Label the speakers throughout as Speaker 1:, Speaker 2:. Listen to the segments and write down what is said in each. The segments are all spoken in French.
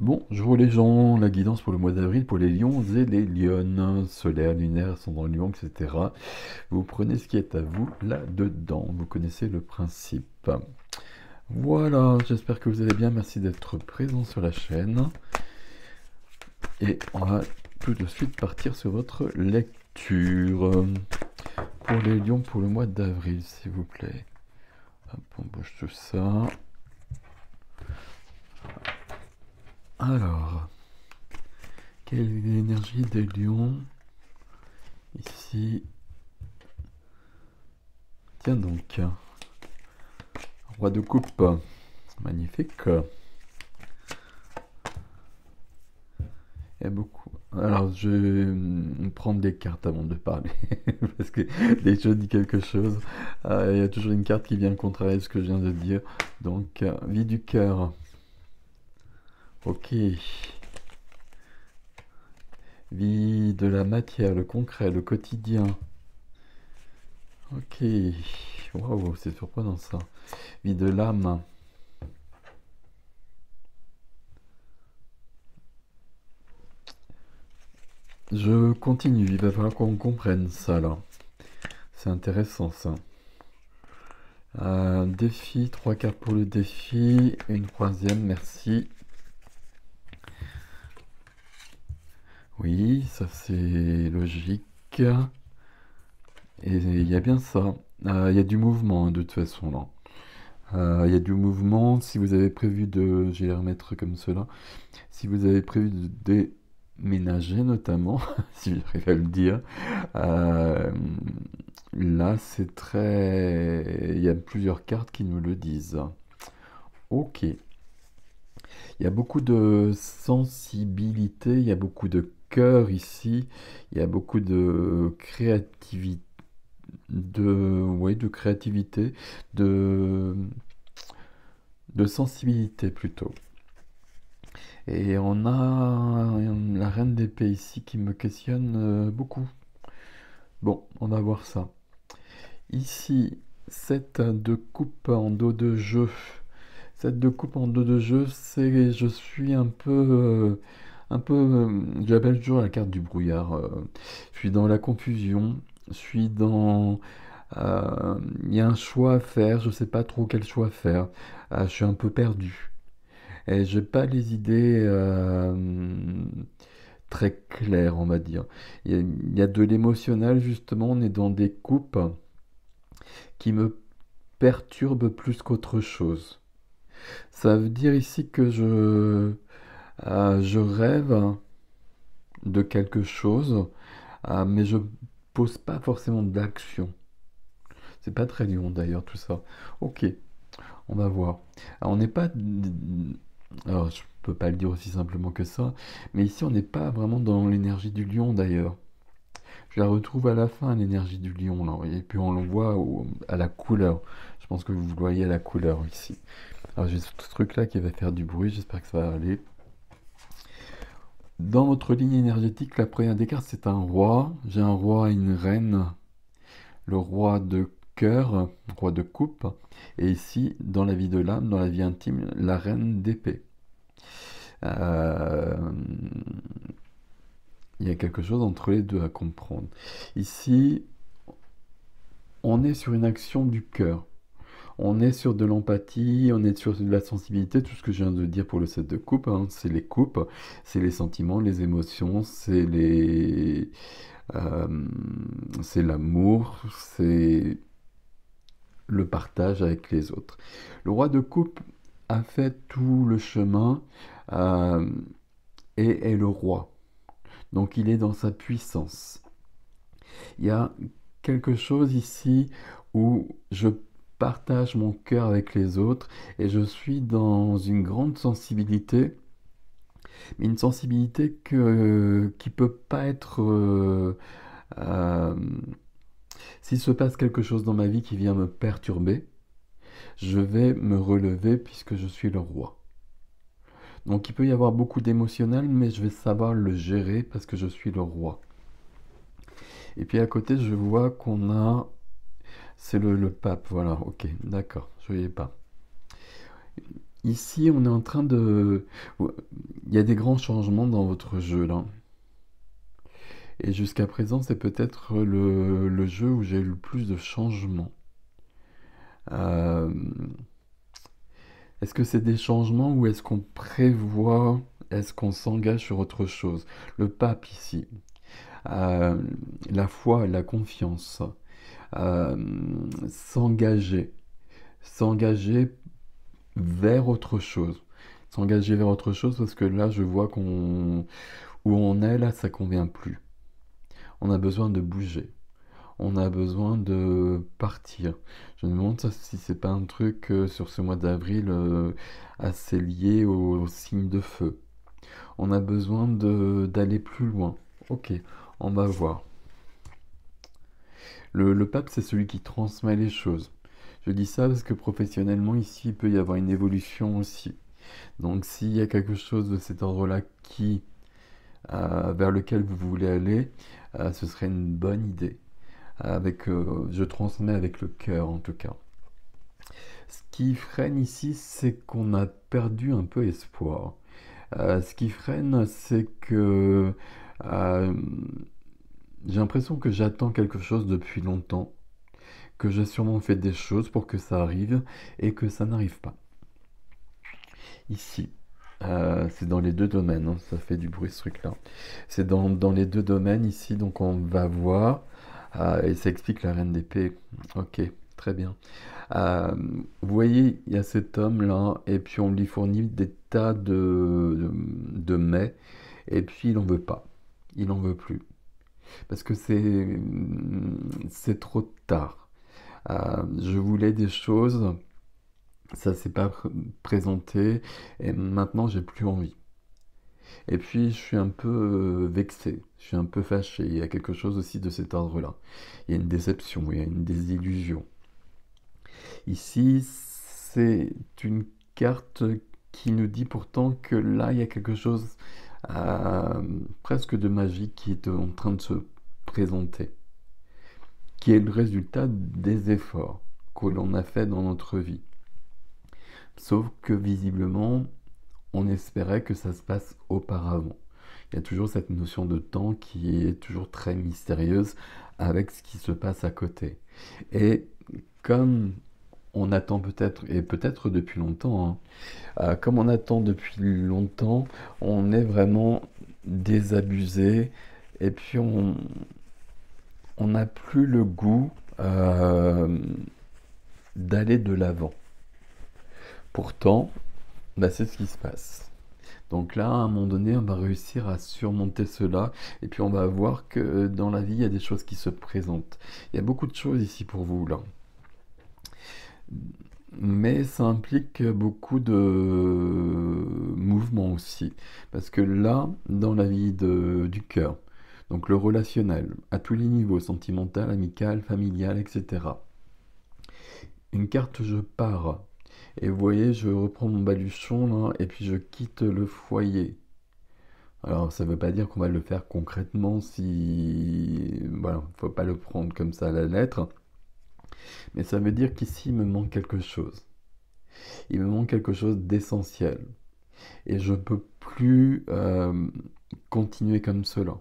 Speaker 1: Bonjour les gens, la guidance pour le mois d'avril pour les lions et les lionnes, solaire, lunaire, ascendant lion, etc. Vous prenez ce qui est à vous là-dedans, vous connaissez le principe. Voilà, j'espère que vous allez bien, merci d'être présent sur la chaîne. Et on va tout de suite partir sur votre lecture. Pour les lions pour le mois d'avril, s'il vous plaît. Hop, on bouge tout ça. Alors, quelle est l'énergie des lions ici? Tiens donc, roi de coupe, magnifique. Il y a beaucoup. Alors, je vais prendre des cartes avant de parler, parce que dès que je dis quelque chose, il y a toujours une carte qui vient contrarier ce que je viens de dire. Donc, vie du cœur. Ok. Vie de la matière, le concret, le quotidien. Ok. Waouh, c'est surprenant ça. Vie de l'âme. Je continue, il va falloir qu'on comprenne ça là. C'est intéressant ça. Défi, 3 cartes pour le défi, une troisième, merci. Oui, ça c'est logique. Et il y a bien ça. Il y a du mouvement hein, de toute façon là. Il y a du mouvement. Si vous avez prévu de, je vais les remettre comme cela. Si vous avez prévu de déménager notamment, si j'arrive à le dire, euh, là c'est très. Il y a plusieurs cartes qui nous le disent. Ok. Il y a beaucoup de sensibilité, il y a beaucoup de cœur ici, il y a beaucoup de créativité, de créativité, de, de sensibilité plutôt. Et on a la reine d'épée ici qui me questionne beaucoup. Bon, on va voir ça. Ici, 7 de coupe en dos de jeu. Cette de coupe en dos de jeu, c'est je suis j'appelle toujours la carte du brouillard. Je suis dans la confusion, je suis dans, il y a un choix à faire, je sais pas trop quel choix faire. Je suis un peu perdu et j'ai pas les idées très claires, on va dire. Il y a de l'émotionnel justement, on est dans des coupes qui me perturbent plus qu'autre chose. Ça veut dire ici que je rêve de quelque chose, mais je pose pas forcément d'action. C'est pas très lion d'ailleurs tout ça. Ok, on va voir. Alors, on n'est pas. Alors je peux pas le dire aussi simplement que ça, mais ici on n'est pas vraiment dans l'énergie du lion d'ailleurs. Je la retrouve à la fin, l'énergie du lion là, et puis on le voit à la couleur. Je pense que vous le voyez à la couleur ici. Alors j'ai ce truc là qui va faire du bruit, j'espère que ça va aller. Dans votre ligne énergétique, la première des cartes, c'est un roi. J'ai un roi et une reine. Le roi de cœur, roi de coupe. Et ici, dans la vie de l'âme, dans la vie intime, la reine d'épée. Euh, Il y a quelque chose entre les deux à comprendre. Ici, on est sur une action du cœur. On est sur de l'empathie, on est sur de la sensibilité, tout ce que je viens de dire pour le set de coupe, hein, c'est les coupes, c'est les sentiments, les émotions, euh, c'est l'amour, c'est le partage avec les autres. Le roi de coupe a fait tout le chemin euh, et est le roi. Donc il est dans sa puissance. Il y a quelque chose ici où je partage mon cœur avec les autres et je suis dans une grande sensibilité, mais une sensibilité qui peut pas être euh, s'il se passe quelque chose dans ma vie qui vient me perturber, je vais me relever puisque je suis le roi. Donc il peut y avoir beaucoup d'émotionnel, mais je vais savoir le gérer parce que je suis le roi. Et puis à côté, je vois qu'on a... C'est le pape, voilà, ok, d'accord, je ne voyais pas. Ici, on est en train de... il y a des grands changements dans votre jeu là. Et jusqu'à présent, c'est peut-être le jeu où j'ai eu le plus de changements. Euh, Est-ce que c'est des changements ou est-ce qu'on prévoit, est-ce qu'on s'engage sur autre chose? Le pape ici, euh, la foi, la confiance, euh, s'engager, s'engager vers autre chose. S'engager vers autre chose parce que là, je vois qu'on où on est, là, ça convient plus. On a besoin de bouger. On a besoin de partir. Je me demande si c'est pas un truc sur ce mois d'avril assez lié au signe de feu. On a besoin d'aller plus loin. Ok, on va voir. Le pape, c'est celui qui transmet les choses. Je dis ça parce que professionnellement, ici, il peut y avoir une évolution aussi. Donc, s'il y a quelque chose de cet ordre-là vers lequel vous voulez aller, ce serait une bonne idée. Je transmets avec le cœur en tout cas. Ce qui freine ici, c'est qu'on a perdu un peu espoir. Ce qui freine, c'est que euh, j'ai l'impression que j'attends quelque chose depuis longtemps, que j'ai sûrement fait des choses pour que ça arrive et que ça n'arrive pas. Ici, c'est dans les deux domaines, hein, ça fait du bruit ce truc-là. C'est dans les deux domaines ici, donc on va voir. Et ça explique la reine d'épée. Ok, très bien. Euh, Vous voyez, il y a cet homme-là, et puis on lui fournit des tas de mets, et puis il n'en veut pas. Il n'en veut plus. Parce que c'est trop tard. Je voulais des choses, ça s'est pas présenté, et maintenant j'ai plus envie. Et puis je suis un peu vexé, je suis un peu fâché. Il y a quelque chose aussi de cet ordre-là. Il y a une déception, il y a une désillusion. Ici, c'est une carte qui nous dit pourtant que là, il y a quelque chose presque de magique qui est en train de se présenter, qui est le résultat des efforts que l'on a fait dans notre vie. Sauf que visiblement, on espérait que ça se passe auparavant. Il y a toujours cette notion de temps qui est toujours très mystérieuse avec ce qui se passe à côté. Et comme on attend peut-être, et peut-être depuis longtemps, hein, comme on attend depuis longtemps, on est vraiment désabusé et puis on n'a plus le goût d'aller de l'avant. Pourtant, bah, c'est ce qui se passe. Donc là, à un moment donné, on va réussir à surmonter cela et puis on va voir que dans la vie, il y a des choses qui se présentent. Il y a beaucoup de choses ici pour vous, là. Mais ça implique beaucoup de mouvements aussi. Parce que là, dans la vie du cœur, donc le relationnel, à tous les niveaux, sentimental, amical, familial, etc. Une carte, je pars. Et vous voyez, je reprends mon baluchon là, et puis je quitte le foyer. Alors, ça ne veut pas dire qu'on va le faire concrètement si... Voilà, faut pas le prendre comme ça à la lettre. Mais ça veut dire qu'ici, il me manque quelque chose. Il me manque quelque chose d'essentiel. Et je ne peux plus continuer comme cela.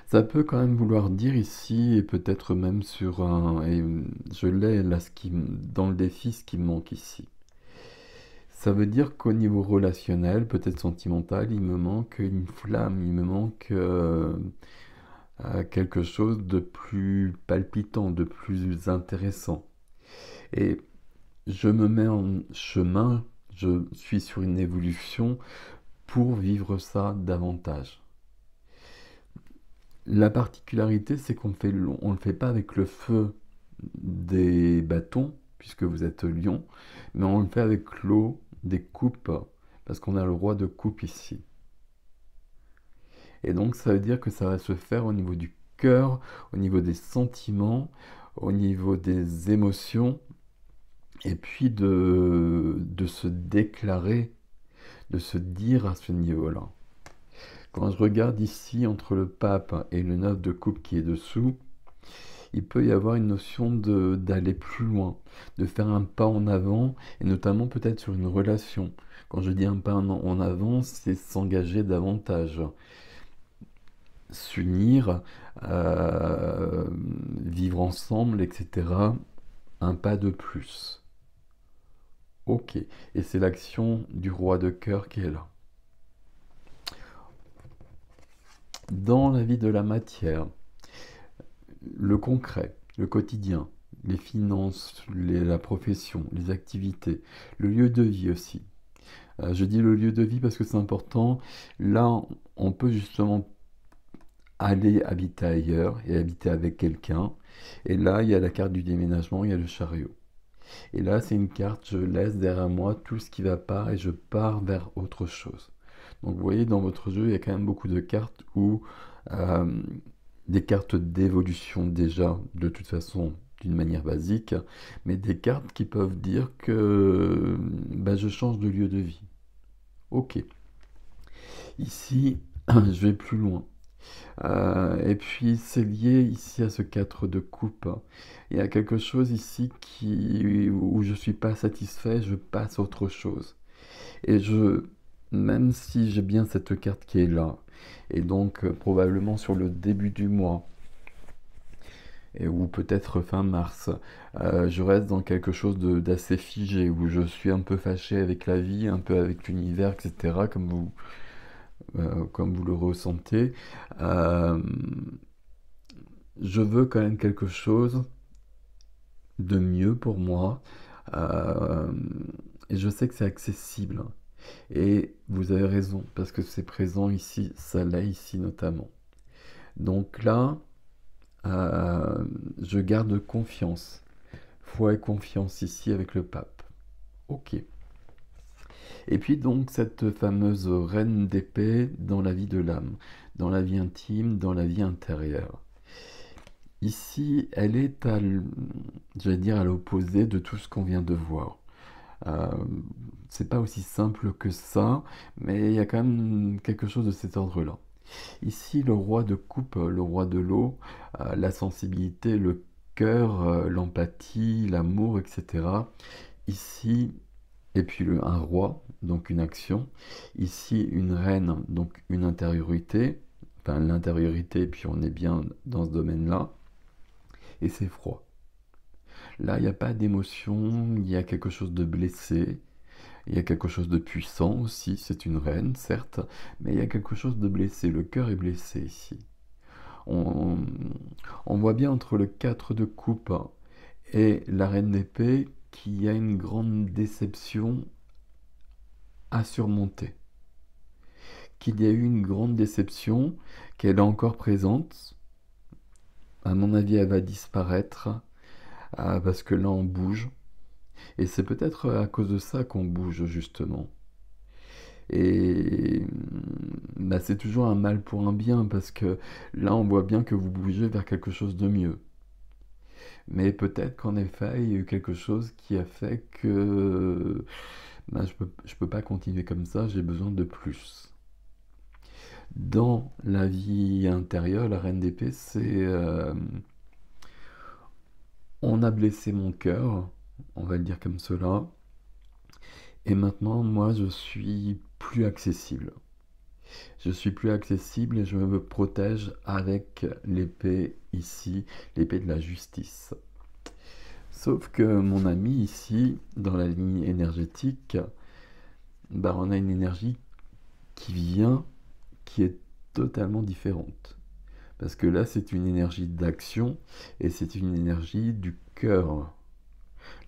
Speaker 1: Ça peut quand même vouloir dire ici, et peut-être même sur un... Et je l'ai là, dans le défi, ce qui me manque ici. Ça veut dire qu'au niveau relationnel, peut-être sentimental, il me manque une flamme, il me manque quelque chose de plus palpitant, de plus intéressant. Et je me mets en chemin, je suis sur une évolution pour vivre ça davantage. La particularité, c'est on le fait pas avec le feu des bâtons, puisque vous êtes lion, mais on le fait avec l'eau des coupes, parce qu'on a le roi de coupe ici. Et donc ça veut dire que ça va se faire au niveau du cœur, au niveau des sentiments, au niveau des émotions, et puis de se déclarer, de se dire à ce niveau-là. Quand je regarde ici entre le pape et le 9 de coupe qui est dessous, il peut y avoir une notion d'aller plus loin, de faire un pas en avant, et notamment peut-être sur une relation. Quand je dis un pas en avant, c'est s'engager davantage, s'unir, euh, vivre ensemble, etc. Un pas de plus. Ok. Et c'est l'action du roi de cœur qui est là. Dans la vie de la matière, le concret, le quotidien, les finances, la profession, les activités, le lieu de vie aussi. Je dis le lieu de vie parce que c'est important. Là, on peut justement aller habiter ailleurs et habiter avec quelqu'un. Et là, il y a la carte du déménagement, il y a le chariot. Et là, c'est une carte, je laisse derrière moi tout ce qui va pas et je pars vers autre chose. Donc vous voyez, dans votre jeu, il y a quand même beaucoup de cartes où euh, des cartes d'évolution déjà, de toute façon, d'une manière basique, mais des cartes qui peuvent dire que bah, je change de lieu de vie. Ok. Ici, je vais plus loin. Et puis c'est lié ici à ce 4 de coupe. Il y a quelque chose ici où je suis pas satisfait, je passe à autre chose. Et même si j'ai bien cette carte qui est là, et donc probablement sur le début du mois, ou peut-être fin mars, je reste dans quelque chose d'assez figé, où je suis un peu fâché avec la vie, un peu avec l'univers, etc., comme vous le ressentez. Euh, je veux quand même quelque chose de mieux pour moi. euh, et je sais que c'est accessible. Et vous avez raison, parce que c'est présent ici, ça l'est ici notamment. Donc là, je garde confiance. Foi et confiance ici avec le pape. Ok. Et puis donc cette fameuse reine d'épée dans la vie de l'âme, dans la vie intime, dans la vie intérieure. Ici, elle est j'allais dire, à l'opposé de tout ce qu'on vient de voir. Euh, c'est pas aussi simple que ça, mais il y a quand même quelque chose de cet ordre-là. Ici, le roi de coupe, le roi de l'eau, la sensibilité, le cœur, l'empathie, l'amour, etc. Ici, et puis un roi, donc une action. Ici, une reine, donc une intériorité. Enfin, l'intériorité, puis on est bien dans ce domaine-là. Et c'est froid. Là, il n'y a pas d'émotion, il y a quelque chose de blessé, il y a quelque chose de puissant aussi, c'est une reine, certes, mais il y a quelque chose de blessé, le cœur est blessé ici. On, on voit bien entre le 4 de coupe et la reine d'épée qu'il y a une grande déception à surmonter, qu'il y a eu une grande déception, qu'elle est encore présente. À mon avis, elle va disparaître, parce que là, on bouge. Et c'est peut-être à cause de ça qu'on bouge, justement. Et bah, c'est toujours un mal pour un bien, parce que là, on voit bien que vous bougez vers quelque chose de mieux. Mais peut-être qu'en effet, il y a eu quelque chose qui a fait que bah, je peux pas continuer comme ça, j'ai besoin de plus. Dans la vie intérieure, la reine d'épée, c'est on a blessé mon cœur, on va le dire comme cela, et maintenant, moi, je suis plus accessible. Je suis plus accessible et je me protège avec l'épée ici, l'épée de la justice. Sauf que mon ami ici, dans la ligne énergétique, bah, on a une énergie qui vient, qui est totalement différente. Parce que là, c'est une énergie d'action et c'est une énergie du cœur.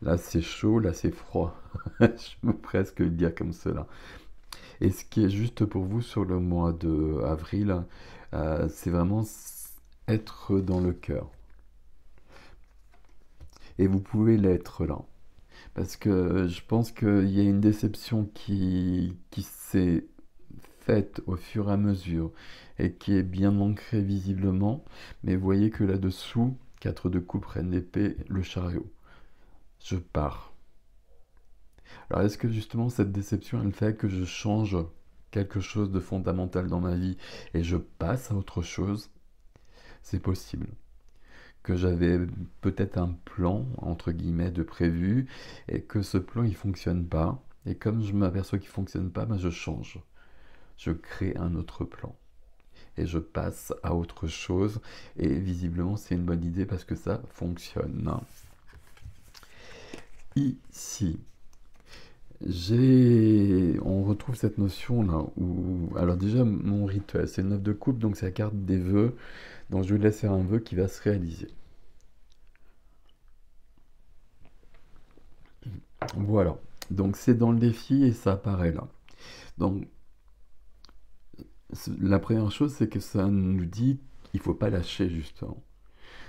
Speaker 1: Là, c'est chaud, là, c'est froid. Je peux presque le dire comme cela. Et ce qui est juste pour vous sur le mois de avril, c'est vraiment être dans le cœur. Et vous pouvez l'être là. Parce que je pense qu'il y a une déception qui s'est faite au fur et à mesure et qui est bien ancrée visiblement. Mais vous voyez que là-dessous, 4 de coupe, reine d'épée, le chariot. Je pars. Alors est-ce que justement cette déception, elle fait que je change quelque chose de fondamental dans ma vie et je passe à autre chose? C'est possible. Que j'avais peut-être un plan, entre guillemets, de prévu, et que ce plan, il fonctionne pas, Et comme je m'aperçois qu'il ne fonctionne pas, ben je change. Je crée un autre plan. Et je passe à autre chose. Et visiblement, c'est une bonne idée parce que ça fonctionne. Ici, on retrouve cette notion là où, alors déjà mon rituel, c'est le 9 de coupe, donc c'est la carte des vœux. Donc je vais laisser faire un vœu qui va se réaliser. Voilà. Donc c'est dans le défi et ça apparaît là. Donc la première chose, c'est que ça nous dit qu'il ne faut pas lâcher justement.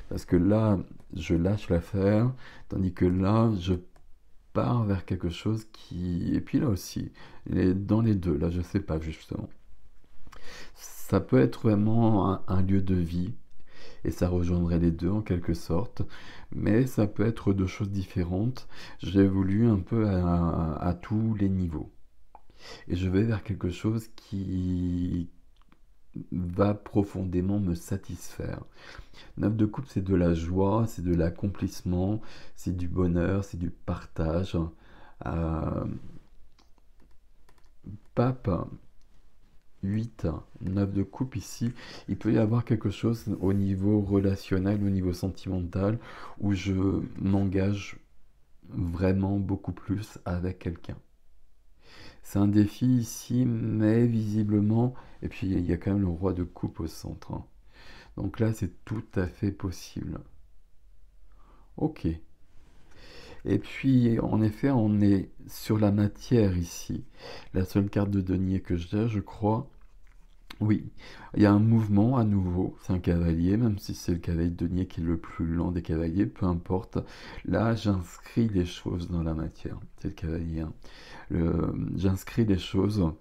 Speaker 1: Parce que là, je lâche l'affaire, tandis que là, je pars vers quelque chose qui... Et puis là aussi, dans les deux, là, je sais pas justement. Ça peut être vraiment un lieu de vie, et ça rejoindrait les deux en quelque sorte, mais ça peut être deux choses différentes. J'ai évolué un peu à tous les niveaux. Et je vais vers quelque chose qui va profondément me satisfaire. Neuf de coupe, c'est de la joie, c'est de l'accomplissement, c'est du bonheur, c'est du partage. Euh, Pape 8, 9 de coupe ici, il peut y avoir quelque chose au niveau relationnel, au niveau sentimental, où je m'engage vraiment beaucoup plus avec quelqu'un. C'est un défi ici, mais visiblement, et puis il y a quand même le roi de coupe au centre, hein. Donc là, c'est tout à fait possible. Ok. Et puis, en effet, on est sur la matière ici. La seule carte de denier que j'ai, je crois. Oui, il y a un mouvement à nouveau. C'est un cavalier, même si c'est le cavalier de denier qui est le plus lent des cavaliers, peu importe. Là, j'inscris les choses dans la matière. C'est le cavalier, hein. J'inscris les choses.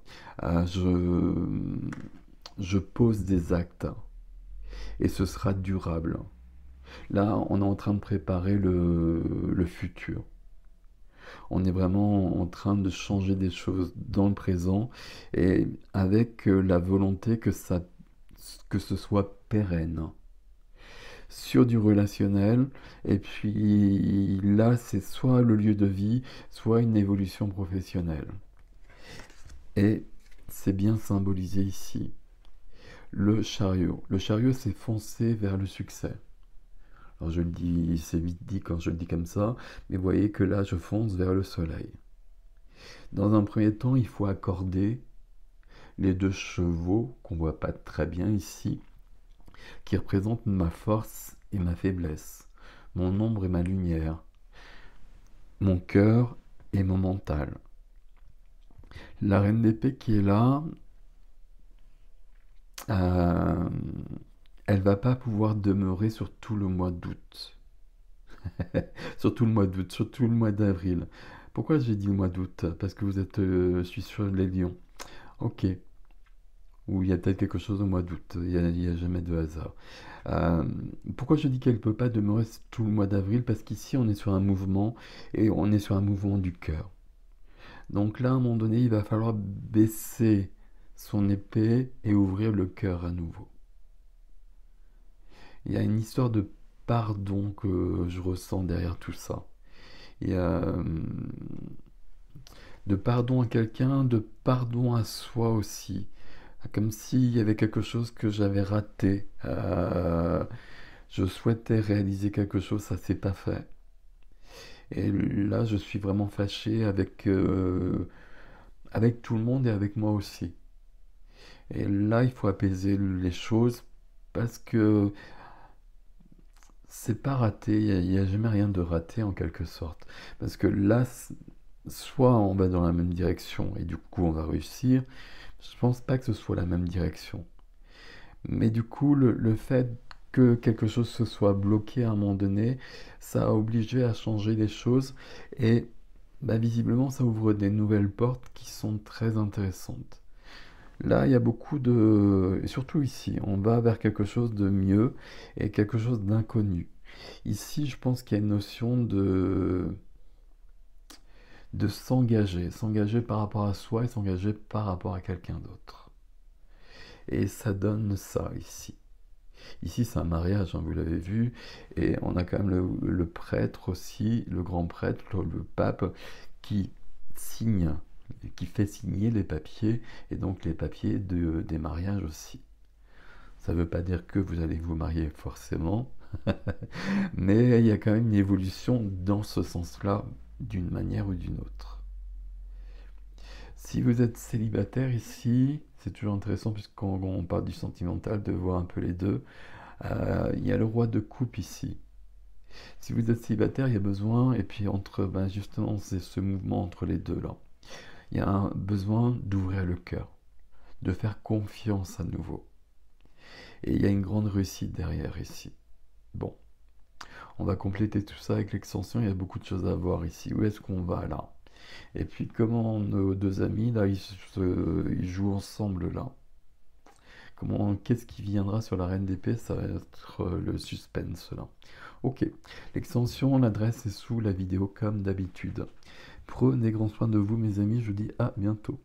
Speaker 1: Je pose des actes. Et ce sera durable. Là, on est en train de préparer le futur. On est vraiment en train de changer des choses dans le présent et avec la volonté que ce soit pérenne sur du relationnel. Et puis là, c'est soit le lieu de vie, soit une évolution professionnelle. Et c'est bien symbolisé ici. Le chariot. Le chariot, c'est foncer vers le succès. Alors je le dis, c'est vite dit quand je le dis comme ça, mais vous voyez que là, je fonce vers le soleil. Dans un premier temps, il faut accorder les deux chevaux, qu'on ne voit pas très bien ici, qui représentent ma force et ma faiblesse, mon ombre et ma lumière, mon cœur et mon mental. La reine d'épée qui est là, euh, elle va pas pouvoir demeurer sur tout le mois d'août. Sur tout le mois d'août, sur tout le mois d'avril. Pourquoi j'ai dit le mois d'août? Parce que vous êtes, je suis sur les lions. Ok. Ou il y a peut-être quelque chose au mois d'août. Il y a jamais de hasard. Euh, Pourquoi je dis qu'elle ne peut pas demeurer tout le mois d'avril? Parce qu'ici, on est sur un mouvement et on est sur un mouvement du cœur. Donc là, à un moment donné, il va falloir baisser son épée et ouvrir le cœur à nouveau. Il y a une histoire de pardon que je ressens derrière tout ça. Il y a de pardon à quelqu'un, de pardon à soi aussi. Comme s'il y avait quelque chose que j'avais raté. Je souhaitais réaliser quelque chose, ça s'est pas fait. Et là, je suis vraiment fâché avec tout le monde et avec moi aussi. Et là, il faut apaiser les choses parce que c'est pas raté, il n'y a jamais rien de raté en quelque sorte. Parce que là, soit on va dans la même direction et du coup on va réussir, je pense pas que ce soit la même direction. Mais du coup, le fait que quelque chose se soit bloqué à un moment donné, ça a obligé à changer les choses et bah, visiblement ça ouvre des nouvelles portes qui sont très intéressantes. Là, il y a beaucoup de... Et surtout ici, on va vers quelque chose de mieux et quelque chose d'inconnu. Ici, je pense qu'il y a une notion de s'engager par rapport à soi et s'engager par rapport à quelqu'un d'autre. Et ça donne ça ici. Ici, c'est un mariage, hein, vous l'avez vu, et on a quand même le prêtre aussi, le grand prêtre, le pape, qui signe, qui fait signer les papiers, et donc les papiers des mariages aussi. Ça ne veut pas dire que vous allez vous marier forcément, mais il y a quand même une évolution dans ce sens-là, d'une manière ou d'une autre. Si vous êtes célibataire ici, c'est toujours intéressant puisqu'on parle du sentimental, de voir un peu les deux. Il y a le roi de coupe ici. Si vous êtes célibataire, il y a besoin, et puis justement, c'est ce mouvement entre les deux là. Il y a un besoin d'ouvrir le cœur, de faire confiance à nouveau. Et il y a une grande réussite derrière ici. Bon, on va compléter tout ça avec l'extension, il y a beaucoup de choses à voir ici. Où est-ce qu'on va là? Et puis comment nos deux amis là, ils jouent ensemble là? Qu'est-ce qui viendra sur la reine d'épée? Ça va être le suspense là. Ok, l'extension, l'adresse est sous la vidéo comme d'habitude. Prenez grand soin de vous mes amis, je vous dis à bientôt.